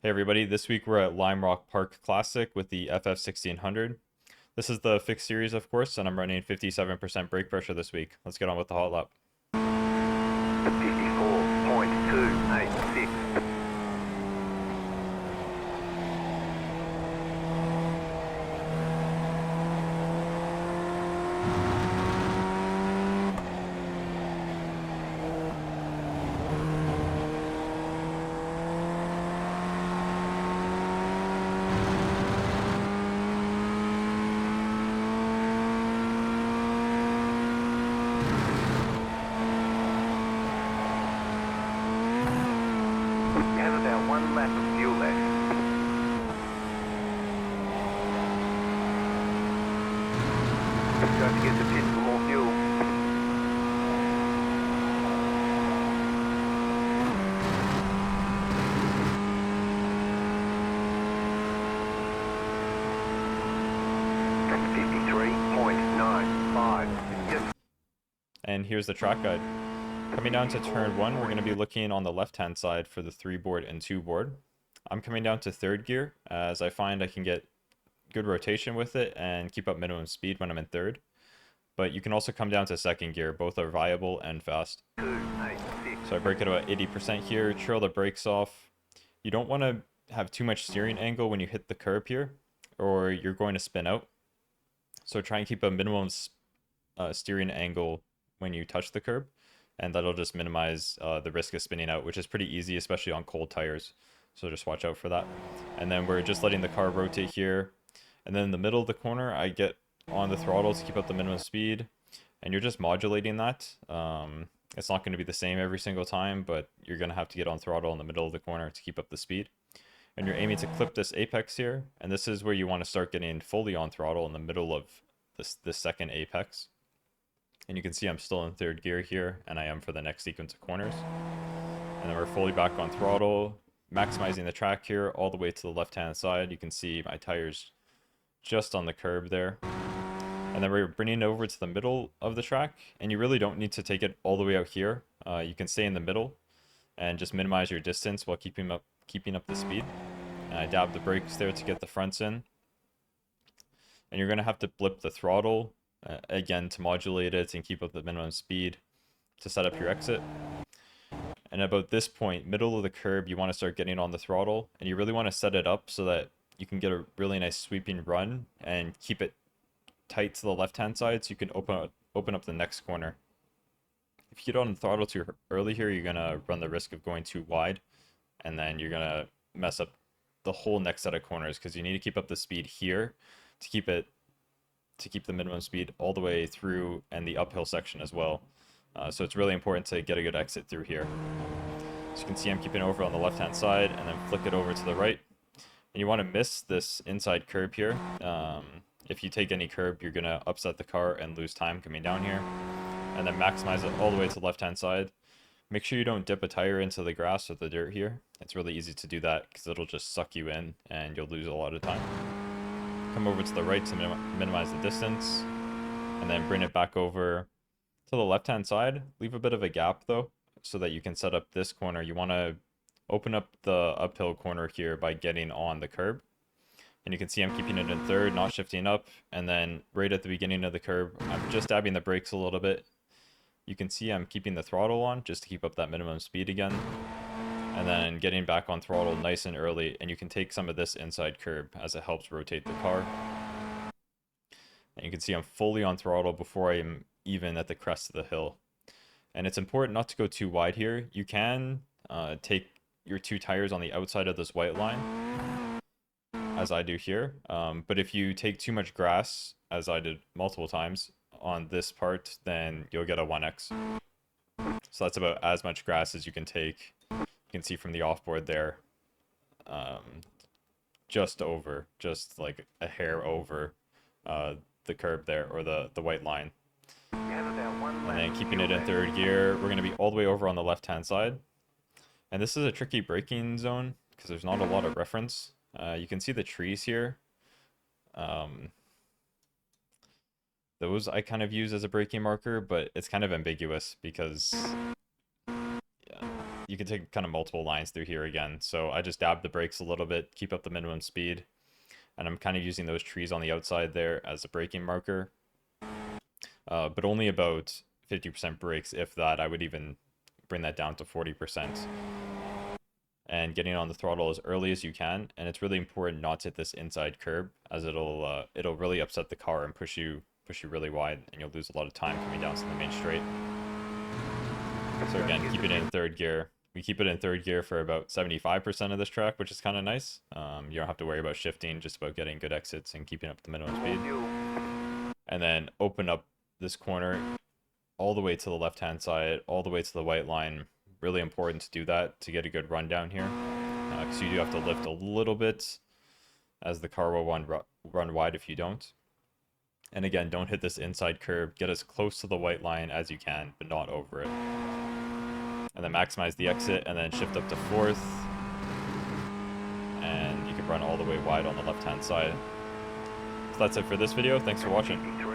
Hey everybody, this week we're at Lime Rock Park Classic with the FF1600. This is the fixed series, of course, and I'm running 57% brake pressure this week. Let's get on with the hot lap. 54.286. You have about 1 lap of fuel left. Don't forget to pit for more fuel. That's 53.95. Yes. And here's the track guide. Coming down to turn 1, we're going to be looking on the left-hand side for the 3 board and 2 board. I'm coming down to 3rd gear, as I find I can get good rotation with it and keep up minimum speed when I'm in 3rd. But you can also come down to 2nd gear, both are viable and fast. 286. So I brake at about 80% here, trail the brakes off. You don't want to have too much steering angle when you hit the curb here, or you're going to spin out. So try and keep a minimum steering angle when you touch the curb, and that'll just minimize the risk of spinning out, which is pretty easy, especially on cold tires. So just watch out for that. And then we're just letting the car rotate here. And then in the middle of the corner, I get on the throttle to keep up the minimum speed, and you're just modulating that. It's not going to be the same every single time, but you're going to have to get on throttle in the middle of the corner to keep up the speed. And you're aiming to clip this apex here, and this is where you want to start getting fully on throttle in the middle of this second apex. And you can see I'm still in 3rd gear here, and I am for the next sequence of corners. And then we're fully back on throttle, maximizing the track here all the way to the left-hand side. You can see my tires just on the curb there. And then we're bringing it over to the middle of the track, and you really don't need to take it all the way out here. You can stay in the middle and just minimize your distance while keeping up the speed. And I dab the brakes there to get the fronts in. And you're going to have to blip the throttle again to modulate it and keep up the minimum speed to set up your exit. And about this point, middle of the curb, you want to start getting on the throttle, and you really want to set it up so that you can get a really nice sweeping run and keep it tight to the left-hand side so you can open up the next corner. If you get on the throttle too early here, you're going to run the risk of going too wide, and then you're going to mess up the whole next set of corners because you need to keep up the speed here to keep the minimum speed all the way through and the uphill section as well. So it's really important to get a good exit through here. So you can see I'm keeping over on the left-hand side and then flick it over to the right. And you want to miss this inside curb here. If you take any curb, you're going to upset the car and lose time coming down here. And then maximize it all the way to the left-hand side. Make sure you don't dip a tire into the grass or the dirt here. It's really easy to do that because it'll just suck you in and you'll lose a lot of time. Come over to the right to minimize the distance. And then bring it back over to the left-hand side. Leave a bit of a gap though, so that you can set up this corner. You want to open up the uphill corner here by getting on the curb. And you can see I'm keeping it in 3rd, not shifting up. And then right at the beginning of the curb, I'm just dabbing the brakes a little bit. You can see I'm keeping the throttle on just to keep up that minimum speed again. And then getting back on throttle nice and early. And you can take some of this inside curb as it helps rotate the car. And you can see I'm fully on throttle before I'm even at the crest of the hill. And it's important not to go too wide here. You can take your 2 tires on the outside of this white line, as I do here. But if you take too much grass, as I did multiple times on this part, then you'll get a 1x. So that's about as much grass as you can take. You can see from the offboard there, just like a hair over the curb there, or the white line. And then keeping it in 3rd gear, we're going to be all the way over on the left-hand side. And this is a tricky braking zone because there's not a lot of reference. You can see the trees here. Those I kind of use as a braking marker, but it's kind of ambiguous because you can take kind of multiple lines through here again. So I just dab the brakes a little bit, keep up the minimum speed. And I'm kind of using those trees on the outside there as a braking marker. But only about 50% brakes, if that. I would even bring that down to 40%. And getting on the throttle as early as you can. And it's really important not to hit this inside curb, as it'll really upset the car and push you really wide, and you'll lose a lot of time coming down to the main straight. So again, keep it in third gear. We keep it in third gear for about 75% of this track, which is kind of nice. You don't have to worry about shifting, just about getting good exits and keeping up the minimum speed. And then open up this corner all the way to the left-hand side, all the way to the white line. Really important to do that to get a good run down here, because you do have to lift a little bit, as the car will run wide if you don't. And again, don't hit this inside curb. Get as close to the white line as you can, but not over it. And then maximize the exit, and then shift up to fourth. And you can run all the way wide on the left-hand side. So that's it for this video. Thanks for watching.